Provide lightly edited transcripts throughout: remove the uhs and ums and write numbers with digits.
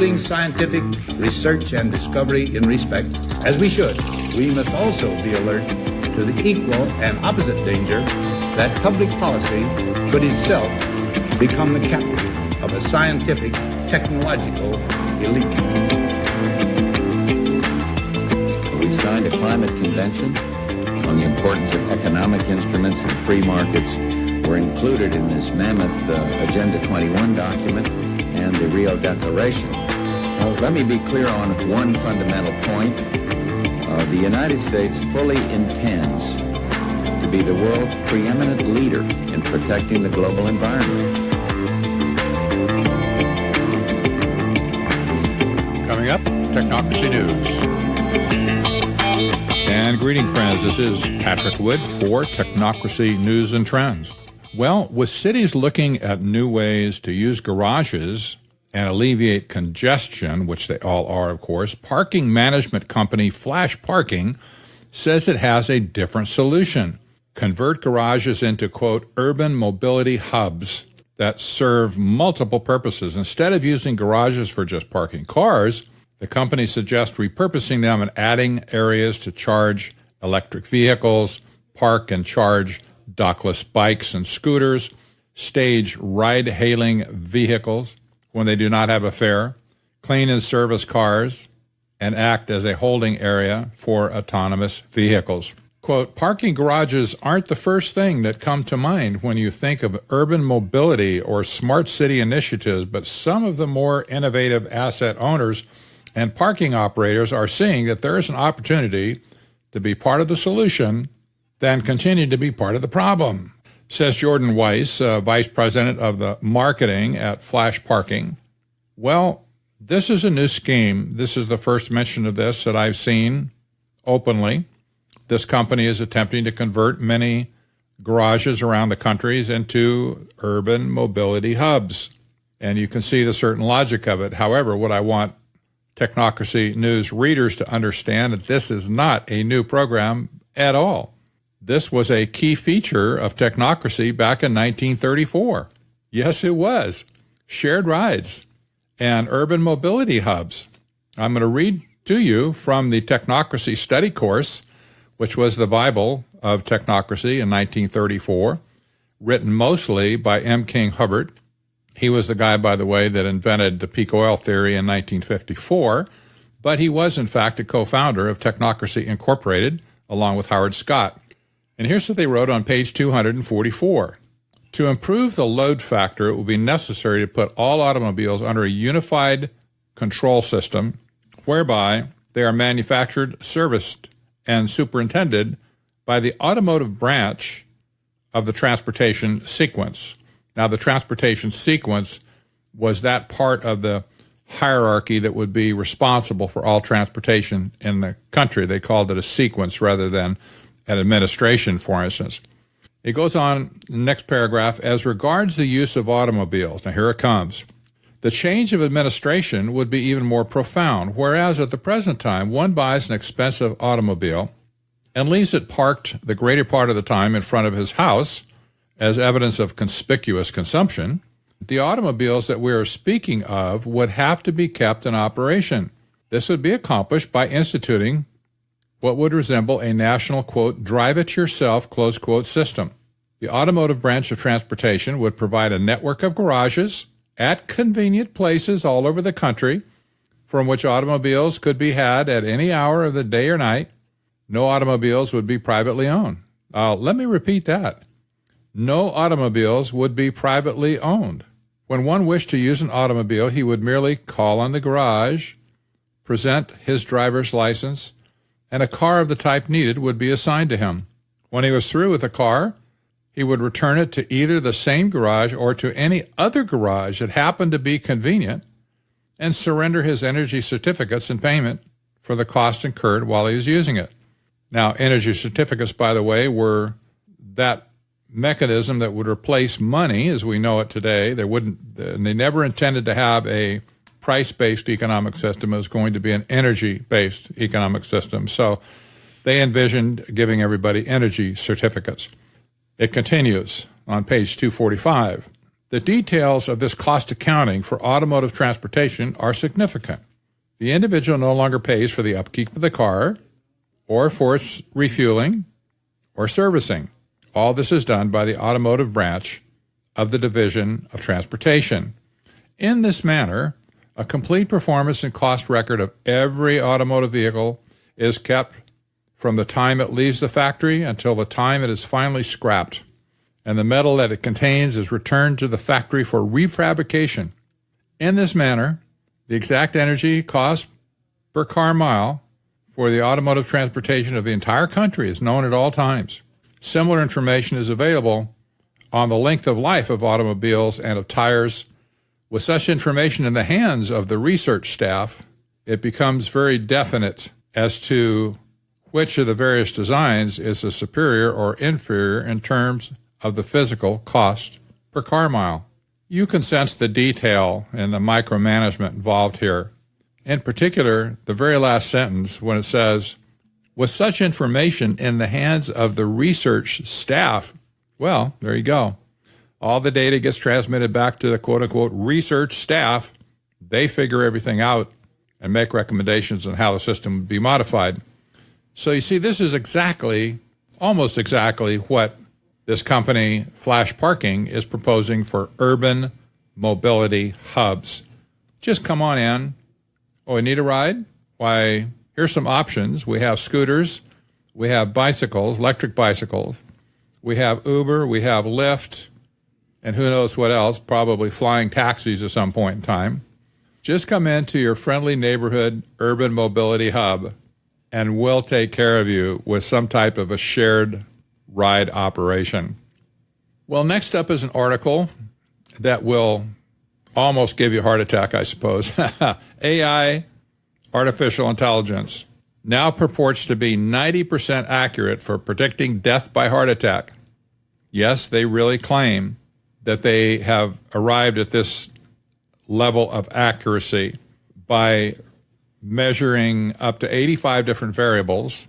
upholding scientific research and discovery in respect, as we should, we must also be alert to the equal and opposite danger that public policy should itself become the captive of a scientific, technological elite. We've signed a climate convention on the importance of economic instruments and free markets. Were included in this mammoth Agenda 21 document and the Rio Declaration. Let me be clear on one fundamental point. The United States fully intends to be the world's preeminent leader in protecting the global environment. Coming up, Technocracy News. And greeting, friends. This is Patrick Wood for Technocracy News and Trends. Well, with cities looking at new ways to use garages and alleviate congestion, which they all are, of course, parking management company Flash Parking says it has a different solution. Convert garages into, quote, urban mobility hubs that serve multiple purposes. Instead of using garages for just parking cars, the company suggests repurposing them and adding areas to charge electric vehicles, park and charge dockless bikes and scooters, stage ride-hailing vehicles when they do not have a fare, clean and service cars, and act as a holding area for autonomous vehicles. Quote, parking garages aren't the first thing that come to mind when you think of urban mobility or smart city initiatives, but some of the more innovative asset owners and parking operators are seeing that there is an opportunity to be part of the solution than continue to be part of the problem, says Jordan Weiss, Vice President of the Marketing at Flash Parking. Well, this is a new scheme. This is the first mention of this that I've seen openly. This company is attempting to convert many garages around the country into urban mobility hubs, and you can see the certain logic of it. However, what I want Technocracy News readers to understand that this is not a new program at all. This was a key feature of Technocracy back in 1934. Yes, it was. Shared rides and urban mobility hubs. I'm going to read to you from the Technocracy study course, which was the Bible of Technocracy in 1934, written mostly by M. King Hubbert. He was the guy, by the way, that invented the peak oil theory in 1954, but he was, in fact, a co-founder of Technocracy Incorporated, along with Howard Scott. And here's what they wrote on page 244. To improve the load factor, it will be necessary to put all automobiles under a unified control system whereby they are manufactured, serviced, and superintended by the automotive branch of the transportation sequence. Now, the transportation sequence was that part of the hierarchy that would be responsible for all transportation in the country. They called it a sequence rather than an administration, for instance. It goes on, next paragraph, as regards the use of automobiles. Now, here it comes. The change of administration would be even more profound, whereas at the present time, one buys an expensive automobile and leaves it parked the greater part of the time in front of his house as evidence of conspicuous consumption. The automobiles that we are speaking of would have to be kept in operation. This would be accomplished by instituting what would resemble a national, quote, drive-it-yourself, close quote, system. The automotive branch of transportation would provide a network of garages at convenient places all over the country from which automobiles could be had at any hour of the day or night. No automobiles would be privately owned. Let me repeat that. No automobiles would be privately owned. When one wished to use an automobile, he would merely call on the garage, present his driver's license, and a car of the type needed would be assigned to him. When he was through with the car, he would return it to either the same garage or to any other garage that happened to be convenient and surrender his energy certificates in payment for the cost incurred while he was using it. Now, energy certificates, by the way, were that mechanism that would replace money as we know it today. They never intended to have a price-based economic system. It was going to be an energy-based economic system. So they envisioned giving everybody energy certificates. It continues on page 245. The details of this cost accounting for automotive transportation are significant. The individual no longer pays for the upkeep of the car or for its refueling or servicing. All this is done by the automotive branch of the Division of Transportation. In this manner, a complete performance and cost record of every automotive vehicle is kept from the time it leaves the factory until the time it is finally scrapped, and the metal that it contains is returned to the factory for refabrication. In this manner, the exact energy cost per car mile for the automotive transportation of the entire country is known at all times. Similar information is available on the length of life of automobiles and of tires. With such information in the hands of the research staff, it becomes very definite as to which of the various designs is the superior or inferior in terms of the physical cost per car mile. You can sense the detail and the micromanagement involved here. In particular, the very last sentence when it says, with such information in the hands of the research staff, well, there you go. All the data gets transmitted back to the quote-unquote research staff. They figure everything out and make recommendations on how the system would be modified. So you see, this is almost exactly what this company, Flash Parking, is proposing for urban mobility hubs. Just come on in. Oh, you need a ride? Why, here's some options. We have scooters. We have bicycles, electric bicycles. We have Uber. We have Lyft. And who knows what else, probably flying taxis at some point in time. Just come into your friendly neighborhood urban mobility hub, and we'll take care of you with some type of a shared ride operation. Well, next up is an article that will almost give you a heart attack, I suppose. AI, artificial intelligence, now purports to be 90% accurate for predicting death by heart attack. Yes, they really claim that they have arrived at this level of accuracy by measuring up to 85 different variables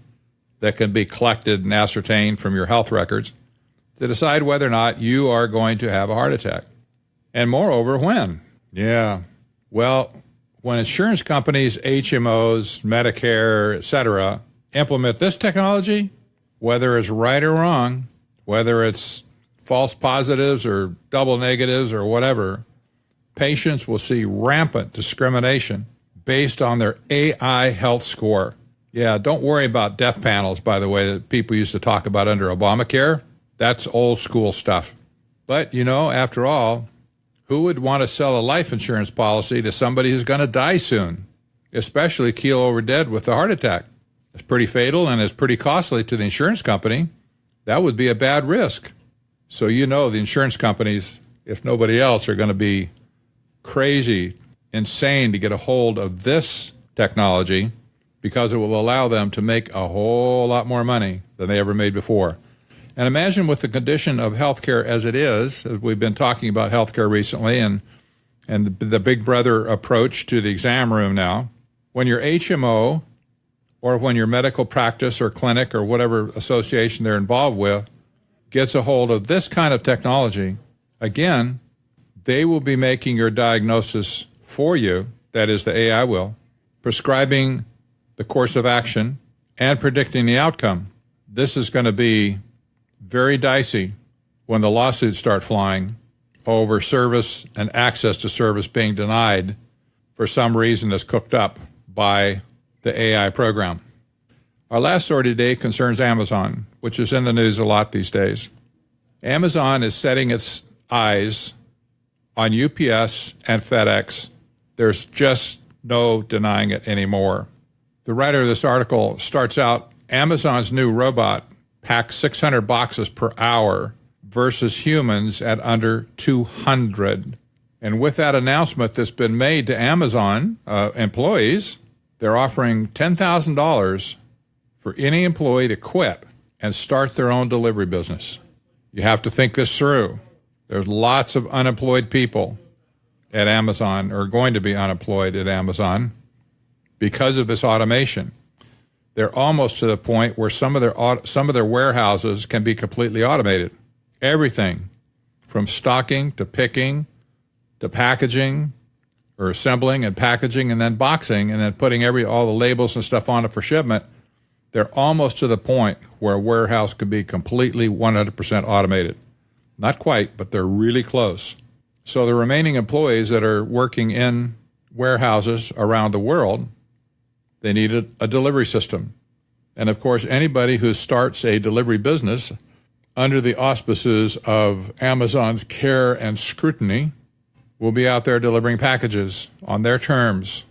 that can be collected and ascertained from your health records to decide whether or not you are going to have a heart attack. And moreover, when? Yeah. Well, when insurance companies, HMOs, Medicare, etc., implement this technology, whether it's right or wrong, whether it's false positives or double negatives or whatever, patients will see rampant discrimination based on their AI health score. Yeah, don't worry about death panels, by the way, that people used to talk about under Obamacare. That's old school stuff. But, after all, who would want to sell a life insurance policy to somebody who's going to die soon, especially keel over dead with a heart attack? It's pretty fatal and it's pretty costly to the insurance company. That would be a bad risk. So the insurance companies, if nobody else, are going to be crazy, insane to get a hold of this technology because it will allow them to make a whole lot more money than they ever made before. And imagine with the condition of healthcare as it is, as we've been talking about healthcare recently and the big brother approach to the exam room now, when your HMO or when your medical practice or clinic or whatever association they're involved with gets a hold of this kind of technology, again, they will be making your diagnosis for you, that is, the AI will, prescribing the course of action and predicting the outcome. This is going to be very dicey when the lawsuits start flying over service and access to service being denied for some reason that's cooked up by the AI program. Our last story today concerns Amazon, which is in the news a lot these days. Amazon is setting its eyes on UPS and FedEx. There's just no denying it anymore. The writer of this article starts out, Amazon's new robot packs 600 boxes per hour versus humans at under 200. And with that announcement that's been made to Amazon employees, they're offering $10,000 for any employee to quit and start their own delivery business. You have to think this through. There's lots of unemployed people at Amazon, or going to be unemployed at Amazon, because of this automation. They're almost to the point where some of their warehouses can be completely automated. Everything from stocking to picking to packaging, or assembling and packaging and then boxing and then putting all the labels and stuff on it for shipment. They're almost to the point where a warehouse could be completely 100% automated. Not quite, but they're really close. So the remaining employees that are working in warehouses around the world, they need a delivery system. And of course, anybody who starts a delivery business under the auspices of Amazon's care and scrutiny will be out there delivering packages on their terms.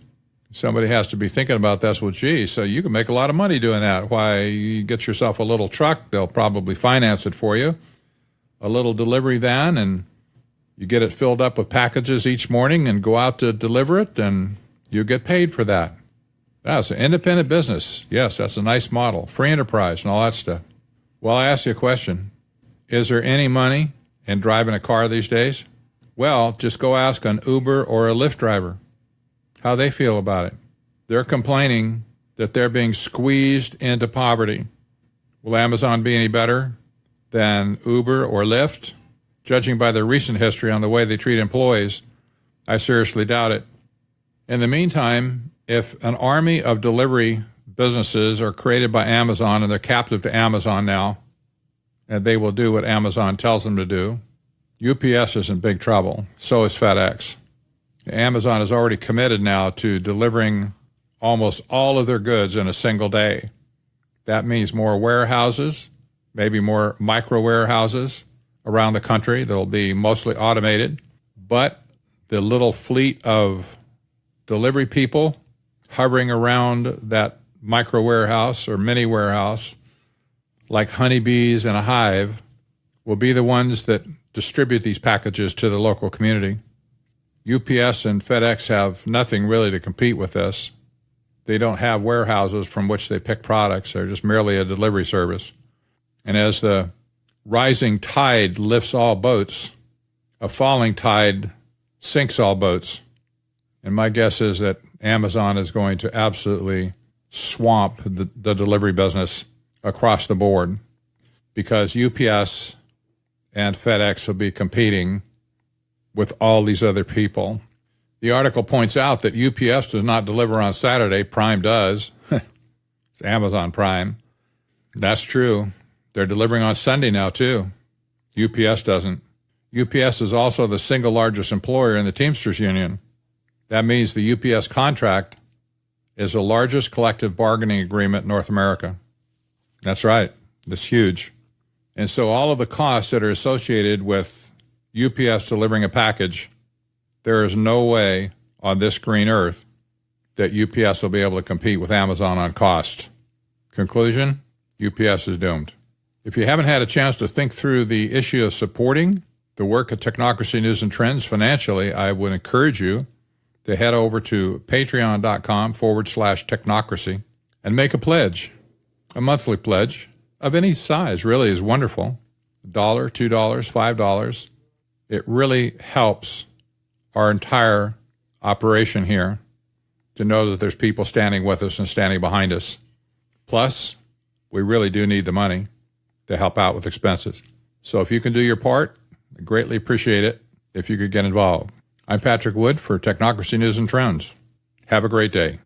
Somebody has to be thinking about this. Well, gee, so you can make a lot of money doing that. Why, you get yourself a little truck, they'll probably finance it for you, a little delivery van, and you get it filled up with packages each morning and go out to deliver it, and you get paid for that. That's an independent business. Yes, that's a nice model. Free enterprise and all that stuff. Well, I ask you a question. Is there any money in driving a car these days? Well, just go ask an Uber or a Lyft driver how they feel about it. They're complaining that they're being squeezed into poverty. Will Amazon be any better than Uber or Lyft? Judging by their recent history on the way they treat employees, I seriously doubt it. In the meantime, if an army of delivery businesses are created by Amazon and they're captive to Amazon now, and they will do what Amazon tells them to do, UPS is in big trouble. So is FedEx. Amazon is already committed now to delivering almost all of their goods in a single day. That means more warehouses, maybe more micro warehouses around the country. They'll be mostly automated, but the little fleet of delivery people hovering around that micro warehouse or mini warehouse, like honeybees in a hive, will be the ones that distribute these packages to the local community. UPS and FedEx have nothing really to compete with this. They don't have warehouses from which they pick products. They're just merely a delivery service. And as the rising tide lifts all boats, a falling tide sinks all boats. And my guess is that Amazon is going to absolutely swamp the delivery business across the board, because UPS and FedEx will be competing with all these other people. The article points out that UPS does not deliver on Saturday. Prime does. It's Amazon Prime. That's true. They're delivering on Sunday now, too. UPS doesn't. UPS is also the single largest employer in the Teamsters Union. That means the UPS contract is the largest collective bargaining agreement in North America. That's right. It's huge. And so all of the costs that are associated with UPS delivering a package, there is no way on this green earth that UPS will be able to compete with Amazon on cost. Conclusion, UPS is doomed. If you haven't had a chance to think through the issue of supporting the work of Technocracy News and Trends financially, I would encourage you to head over to patreon.com/technocracy and make a pledge. A monthly pledge of any size really is wonderful. $1, $2, $5. It really helps our entire operation here to know that there's people standing with us and standing behind us. Plus, we really do need the money to help out with expenses. So if you can do your part, I greatly appreciate it if you could get involved. I'm Patrick Wood for Technocracy News and Trends. Have a great day.